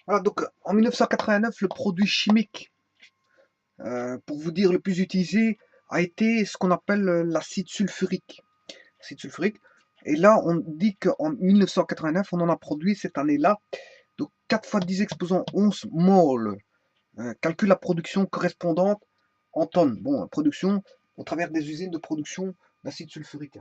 Voilà, donc en 1989, le produit chimique, pour vous dire le plus utilisé, a été ce qu'on appelle l'acide sulfurique. Acide sulfurique. Et là, on dit qu'en 1989, on en a produit cette année-là, donc 4 fois 10 exposant 11 moles. Calcule la production correspondante en tonnes. Bon, production au travers des usines de production d'acide sulfurique.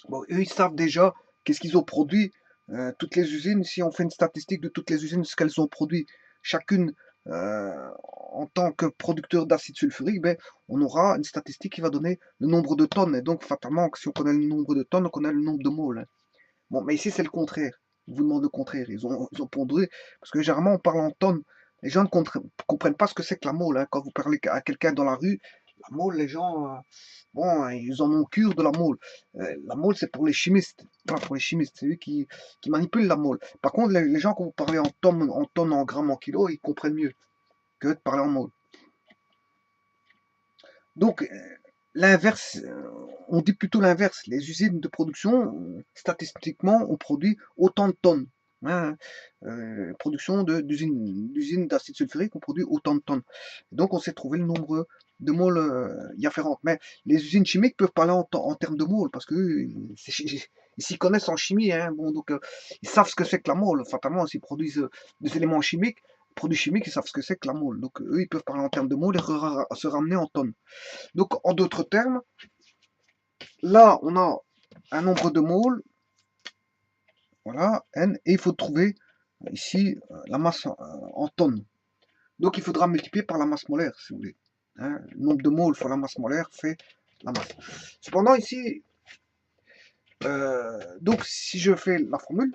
Bon, eux, ils savent déjà qu'est-ce qu'ils ont produit. Toutes les usines, si on fait une statistique de toutes les usines, ce qu'elles ont produit, chacune en tant que producteur d'acide sulfurique, ben, on aura une statistique qui va donner le nombre de tonnes. Et donc, fatalement, si on connaît le nombre de tonnes, on connaît le nombre de moles. Hein. Bon, mais ici, c'est le contraire. Ils vous demandent le contraire. Ils ont ponderé. Parce que généralement, on parle en tonnes. Les gens ne comprennent pas ce que c'est que la mole. Hein. Quand vous parlez à quelqu'un dans la rue, la mole, les gens, bon, ils en ont cure de la mole. La mole, c'est pour les chimistes. Voilà, pour les chimistes, c'est eux qui manipulent la mole. Par contre, les gens, quand vous parlez en tonnes, en grammes, en kilos, ils comprennent mieux que de parler en mole. Donc, l'inverse, on dit plutôt l'inverse. Les usines de production, statistiquement, on produit autant de tonnes. Hein, production d'usines d'acide sulfurique, on produit autant de tonnes. Donc, on s'est trouvé le nombre de moles y afférentes. Mais les usines chimiques peuvent parler en termes de moles, parce qu'ils s'y connaissent en chimie. Hein, bon, donc, ils savent ce que c'est que la mole. Fatalement, s'ils produisent des éléments chimiques, produits chimiques, ils savent ce que c'est que la mole. Donc, eux, ils peuvent parler en termes de moles et se ramener en tonnes. Donc, en d'autres termes, là, on a un nombre de moles, voilà, n, et il faut trouver ici la masse en tonnes. Donc, il faudra multiplier par la masse molaire, si vous voulez. Hein, le nombre de moles fois la masse molaire fait la masse. Cependant, ici, donc, si je fais la formule,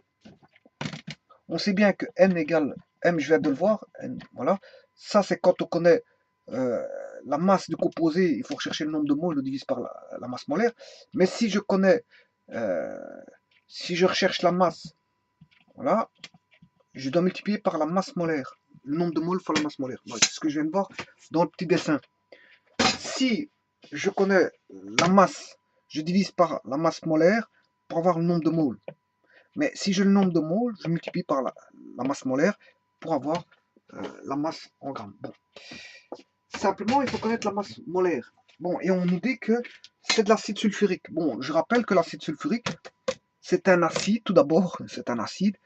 on sait bien que n égale m, je viens de le voir, n, voilà. Ça, c'est quand on connaît la masse du composé, il faut rechercher le nombre de moles, le divise par la masse molaire. Mais si je connais, euh, si je recherche la masse, voilà, je dois multiplier par la masse molaire. Le nombre de moles fois la masse molaire. C'est ce que je viens de voir dans le petit dessin. Si je connais la masse, je divise par la masse molaire pour avoir le nombre de moles. Mais si j'ai le nombre de moles, je multiplie par la masse molaire pour avoir la masse en grammes. Bon. Simplement, il faut connaître la masse molaire. Bon, et on nous dit que c'est de l'acide sulfurique. Bon, je rappelle que l'acide sulfurique, c'est un acide, tout d'abord, c'est un acide,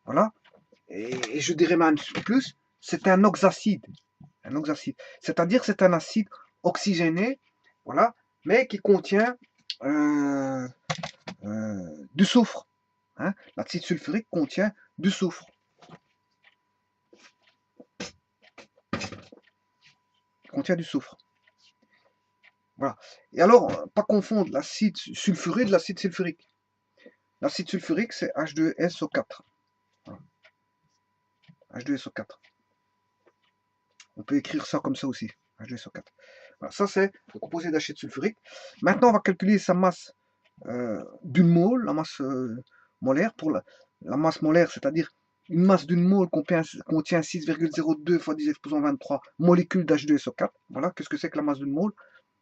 voilà. Et je dirais même plus, c'est un oxacide. Un oxacide. C'est-à-dire c'est un acide oxygéné, voilà, mais qui contient du soufre. Hein. L'acide sulfurique contient du soufre. Contient du soufre. Voilà. Et alors, pas confondre l'acide sulfuré de l'acide sulfurique. L'acide sulfurique, c'est H2SO4. Voilà. H2SO4. On peut écrire ça comme ça aussi. H2SO4. Voilà. Ça, c'est le composé d'acide sulfurique. Maintenant, on va calculer sa masse d'une mole, la masse molaire. Pour la masse molaire, c'est-à-dire une masse d'une mole contient 6,02 fois 10 exposant 23 molécules d'H2SO4. Voilà, qu'est-ce que c'est que la masse d'une mole?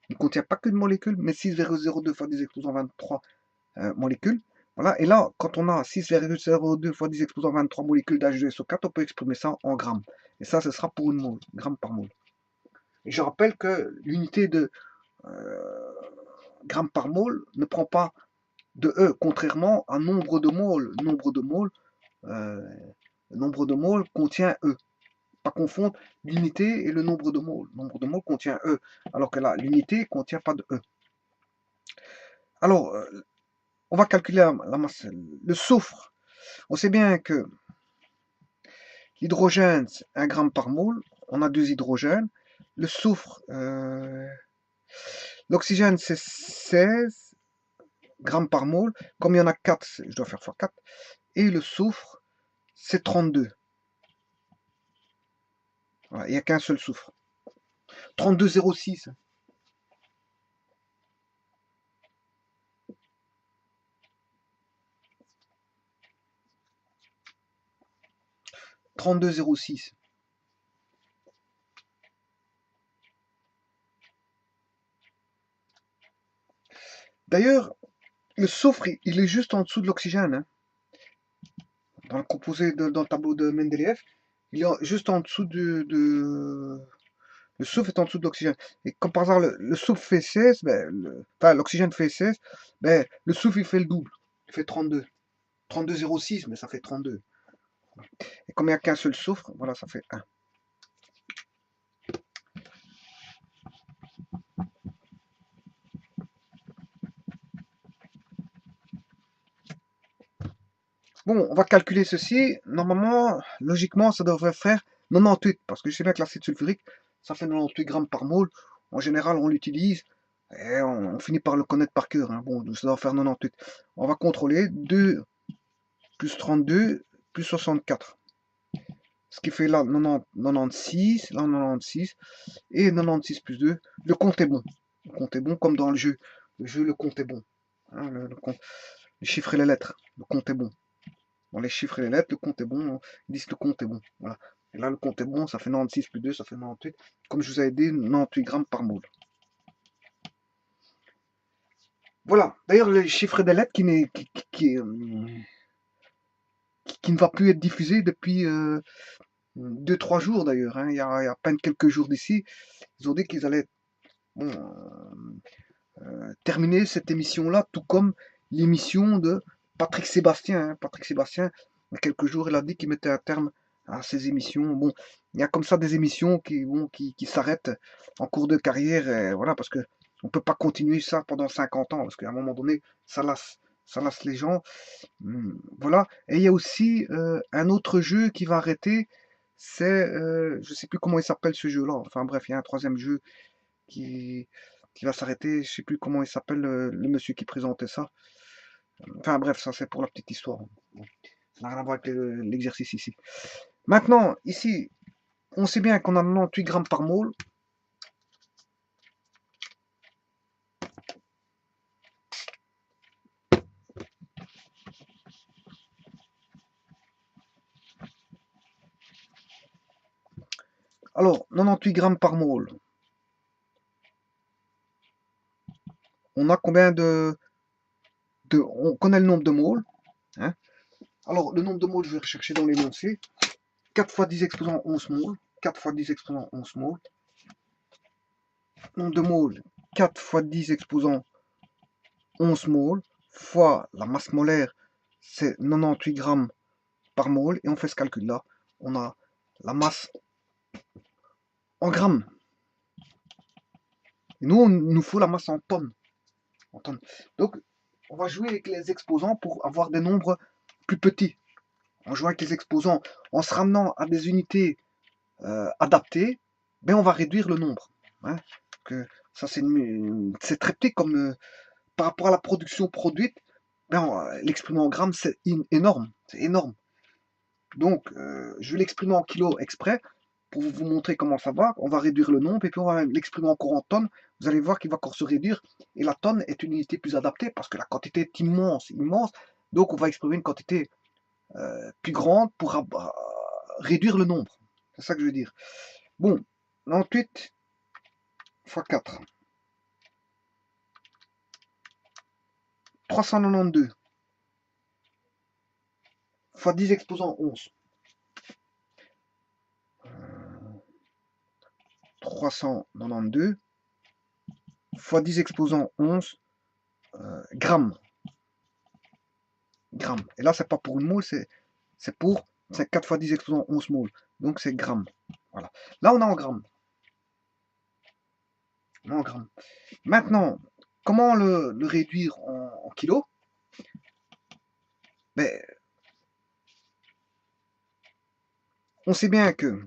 Il ne contient pas qu'une molécule, mais 6,02 fois 10 exposant 23 molécules. Voilà, et là, quand on a 6,02 fois 10 exposant 23 molécules d'H2SO4, on peut exprimer ça en grammes. Et ça, ce sera pour une mole, gramme par mole. Et je rappelle que l'unité de gramme par mole ne prend pas de E, contrairement à nombre de moles. Nombre de moles contient E. Pas confondre l'unité et le nombre de moles. Le nombre de moles contient E, alors que là, l'unité ne contient pas de E. Alors, on va calculer la masse. Le soufre, on sait bien que l'hydrogène, c'est 1 gramme par mole. On a 2 hydrogènes. Le soufre, l'oxygène, c'est 16 grammes par mole. Comme il y en a 4, je dois faire x4. Et le soufre, c'est 32. Voilà, il n'y a qu'un seul soufre. 32,06. 32,06. D'ailleurs, le soufre, il est juste en dessous de l'oxygène. Hein. dans le composé, dans le tableau de Mendeleïev, il est juste en dessous le soufre est en dessous de l'oxygène. Et comme par hasard, le soufre fait 16, enfin l'oxygène fait 16, le soufre il fait le double. Il fait 32. 32,06, mais ça fait 32. Et comme il n'y a qu'un seul soufre, voilà, ça fait 1. Bon, on va calculer ceci. Normalement, logiquement, ça devrait faire 98, parce que je sais bien que l'acide sulfurique, ça fait 98 grammes par mole. En général, on l'utilise et on finit par le connaître par cœur. Hein. Bon, ça doit faire 98. On va contrôler 2 plus 32 plus 64. Ce qui fait là 96, là 96, et 96 plus 2. Le compte est bon. Le compte est bon comme dans le jeu. Le jeu, le compte est bon. Hein, les chiffres et les lettres. Le compte est bon. Dans les chiffres et les lettres, le compte est bon. Ils disent que le compte est bon. Voilà. Et là, le compte est bon, ça fait 96 plus 2, ça fait 98. Comme je vous avais dit, 98 grammes par mole. Voilà. D'ailleurs, les chiffres et les lettres qui ne va plus être diffusé depuis 2-3 jours d'ailleurs. Hein. Il y a à peine quelques jours d'ici. Ils ont dit qu'ils allaient bon, terminer cette émission-là, tout comme l'émission de Patrick Sébastien. Hein. Patrick Sébastien, il y a quelques jours, il a dit qu'il mettait un terme à ces émissions. Bon, il y a comme ça des émissions qui s'arrêtent en cours de carrière, et voilà, parce que on peut pas continuer ça pendant 50 ans, parce qu'à un moment donné, ça lasse les gens. Voilà. Et il y a aussi un autre jeu qui va arrêter, c'est, je sais plus comment il s'appelle ce jeu-là. Enfin bref, il y a un troisième jeu qui, qui va s'arrêter. Je sais plus comment il s'appelle le monsieur qui présentait ça. Enfin bref, ça c'est pour la petite histoire. Bon, ça n'a rien à voir avec l'exercice ici. Maintenant, ici, on sait bien qu'on a 98 grammes par mole. Alors, 98 grammes par mole. On a combien on connaît le nombre de moles. Hein. Alors, le nombre de moles, je vais rechercher dans l'énoncé. 4 fois 10 exposant 11 moles. 4 fois 10 exposant 11 moles. Nombre de moles, 4 fois 10 exposant 11 moles, fois la masse molaire, c'est 98 grammes par mole. Et on fait ce calcul-là. On a la masse en grammes. Et nous, il nous faut la masse en tonnes. Donc, on va jouer avec les exposants pour avoir des nombres plus petits. On joue avec les exposants en se ramenant à des unités adaptées, ben on va réduire le nombre. Hein, que ça c'est très petit comme par rapport à la production produite, ben, l'exprimer en grammes c'est énorme, c'est énorme. Donc je vais l'exprimer en kilos exprès pour vous montrer comment ça va. On va réduire le nombre et puis on va l'exprimer encore en tonnes. Vous allez voir qu'il va encore se réduire et la tonne est une unité plus adaptée parce que la quantité est immense, immense. Donc on va exprimer une quantité plus grande pour réduire le nombre. C'est ça que je veux dire. Bon, 98 fois 4. 392 fois 10 exposant 11. 392 fois 10 exposant 11 grammes. Grammes. Et là, c'est pas pour une mole, c'est 4 fois 10 exposant 11 moles. Donc c'est grammes. Voilà. Là, on est en grammes. On est en grammes. Maintenant, comment le réduire en kilos? Ben, on sait bien que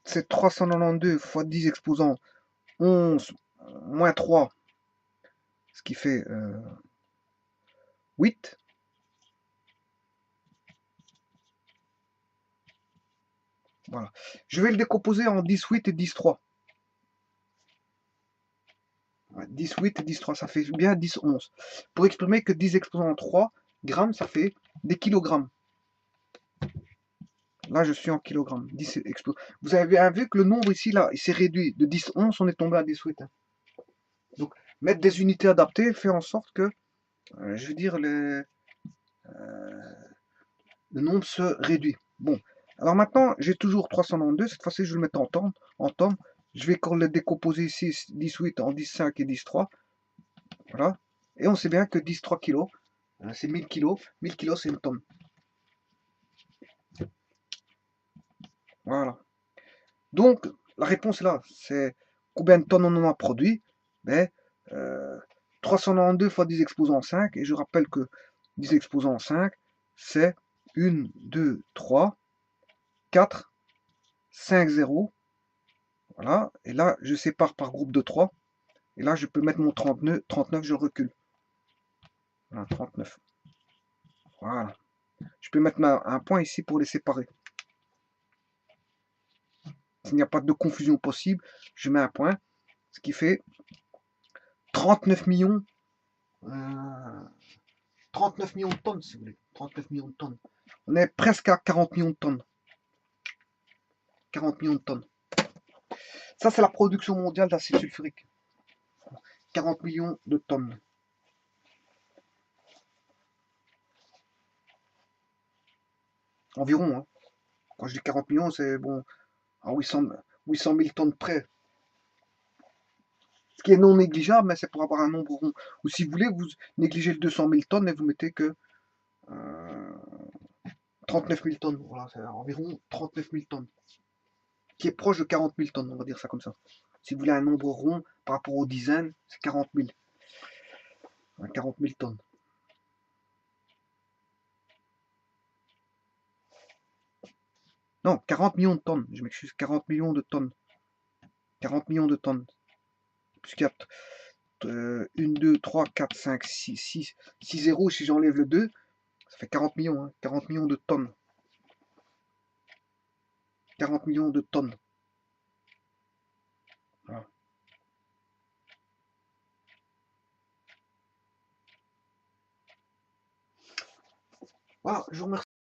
c'est 392 fois 10 exposant 11 moins 3, ce qui fait 8. Voilà. Je vais le décomposer en 18 et 10,3. 18 et 10,3, ça fait bien 10, 11. Pour exprimer que 10 exposant 3 grammes, ça fait des kilogrammes. Là, je suis en kilogrammes. 10 vous avez bien vu que le nombre ici, là, il s'est réduit. De 10, 11, on est tombé à 18. Donc, mettre des unités adaptées fait en sorte que, je veux dire, le nombre se réduit. Bon, alors maintenant, j'ai toujours 392. Cette fois-ci, je vais le mettre en tonnes. Je vais encore le décomposer ici, 18 en 10,5 et 10,3. Voilà. Et on sait bien que 10,3 kg, c'est 1000 kg. 1000 kg, c'est une tonne. Voilà. Donc, la réponse est là. C'est combien de tonnes on en a produit? Ben, 392 fois 10 exposant 5. Et je rappelle que 10 exposant 5, c'est 1, 2, 3, 4, 5 0. Voilà. Et là, je sépare par groupe de 3. Et là, je peux mettre mon 39, je recule. Voilà, 39. Voilà. Je peux mettre un point ici pour les séparer. S'il n'y a pas de confusion possible, je mets un point. Ce qui fait 39 millions. 39 millions de tonnes, si vous voulez. 39 millions de tonnes. On est presque à 40 millions de tonnes. 40 millions de tonnes. Ça, c'est la production mondiale d'acide sulfurique. 40 millions de tonnes. Environ. Hein. Quand je dis 40 millions, c'est bon, à 800 000 tonnes près. Ce qui est non négligeable, mais c'est pour avoir un nombre rond. Ou si vous voulez, vous négligez le 200 000 tonnes et vous mettez que 39 000 tonnes. Voilà, c'est environ 39 000 tonnes. Qui est proche de 40 000 tonnes, on va dire ça comme ça. Si vous voulez un nombre rond par rapport aux dizaines, c'est 40 000. 40 000 tonnes. Non, 40 millions de tonnes. Je m'excuse, 40 millions de tonnes. 40 millions de tonnes. Puisqu'il y a 1, 2, 3, 4, 5, 6, 6, 6 zéros. Si j'enlève le 2, ça fait 40 millions. Hein. 40 millions de tonnes. 40 millions de tonnes. Voilà. Voilà, je vous remercie.